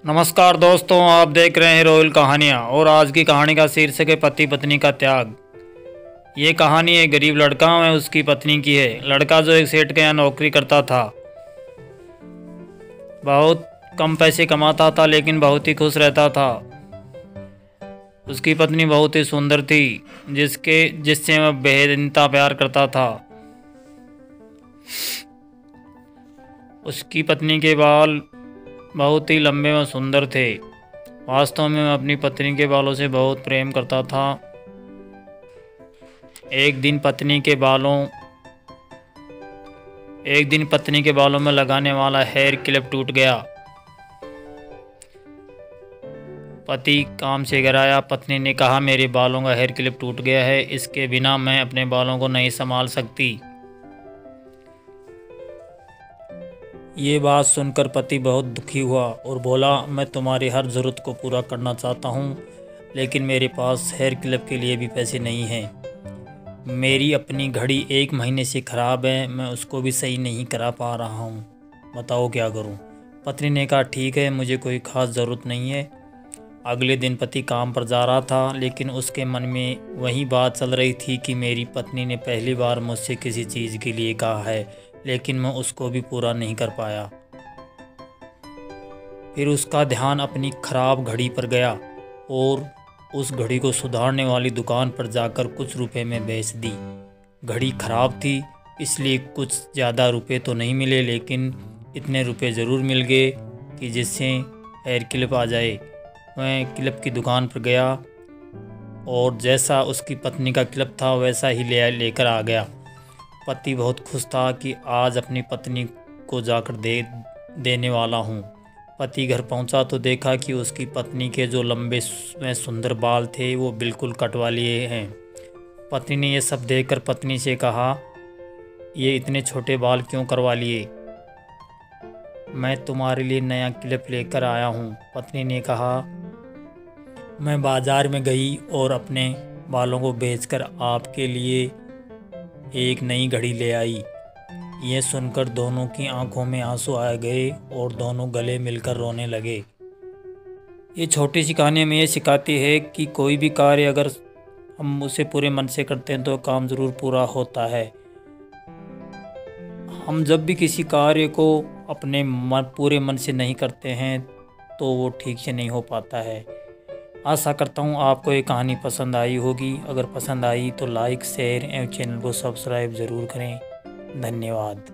नमस्कार दोस्तों, आप देख रहे हैं रॉयल कहानियाँ। और आज की कहानी का शीर्षक है पति पत्नी का त्याग। ये कहानी एक गरीब लड़का है उसकी पत्नी की है। लड़का जो एक सेठ के यहाँ नौकरी करता था, बहुत कम पैसे कमाता था लेकिन बहुत ही खुश रहता था। उसकी पत्नी बहुत ही सुंदर थी, जिससे वह बेहद प्यार करता था। उसकी पत्नी के बाल बहुत ही लंबे व सुंदर थे। वास्तव में मैं अपनी पत्नी के बालों से बहुत प्रेम करता था। एक दिन पत्नी के बालों में लगाने वाला हेयर क्लिप टूट गया। पति काम से घर आया। पत्नी ने कहा, मेरे बालों का हेयर क्लिप टूट गया है, इसके बिना मैं अपने बालों को नहीं संभाल सकती। ये बात सुनकर पति बहुत दुखी हुआ और बोला, मैं तुम्हारी हर ज़रूरत को पूरा करना चाहता हूँ, लेकिन मेरे पास हेयर क्लिप के लिए भी पैसे नहीं हैं। मेरी अपनी घड़ी 1 महीने से ख़राब है, मैं उसको भी सही नहीं करा पा रहा हूँ। बताओ क्या करूँ। पत्नी ने कहा, ठीक है, मुझे कोई ख़ास ज़रूरत नहीं है। अगले दिन पति काम पर जा रहा था, लेकिन उसके मन में वही बात चल रही थी कि मेरी पत्नी ने पहली बार मुझसे किसी चीज़ के लिए कहा है, लेकिन मैं उसको भी पूरा नहीं कर पाया। फिर उसका ध्यान अपनी खराब घड़ी पर गया और उस घड़ी को सुधारने वाली दुकान पर जाकर कुछ रुपए में बेच दी। घड़ी खराब थी, इसलिए कुछ ज़्यादा रुपए तो नहीं मिले, लेकिन इतने रुपए ज़रूर मिल गए कि जिससे हेयर क्लिप आ जाए। मैं क्लिप की दुकान पर गया और जैसा उसकी पत्नी का क्लिप था वैसा ही लेकर आ गया। पति बहुत खुश था कि आज अपनी पत्नी को जाकर देने वाला हूँ। पति घर पहुँचा तो देखा कि उसकी पत्नी के जो लंबे में सुंदर बाल थे वो बिल्कुल कटवा लिए हैं। पत्नी ने यह सब देखकर पत्नी से कहा, ये इतने छोटे बाल क्यों करवा लिए? मैं तुम्हारे लिए नया क्लिप लेकर आया हूँ। पत्नी ने कहा, मैं बाज़ार में गई और अपने बालों को बेचकर आपके लिए एक नई घड़ी ले आई। यह सुनकर दोनों की आंखों में आंसू आ गए और दोनों गले मिलकर रोने लगे। ये छोटी सी कहानी हमें ये सिखाती है कि कोई भी कार्य अगर हम उसे पूरे मन से करते हैं तो काम ज़रूर पूरा होता है। हम जब भी किसी कार्य को अपने पूरे मन से नहीं करते हैं तो वो ठीक से नहीं हो पाता है। आशा करता हूँ आपको ये कहानी पसंद आई होगी। अगर पसंद आई तो लाइक, शेयर एवं चैनल को सब्सक्राइब ज़रूर करें। धन्यवाद।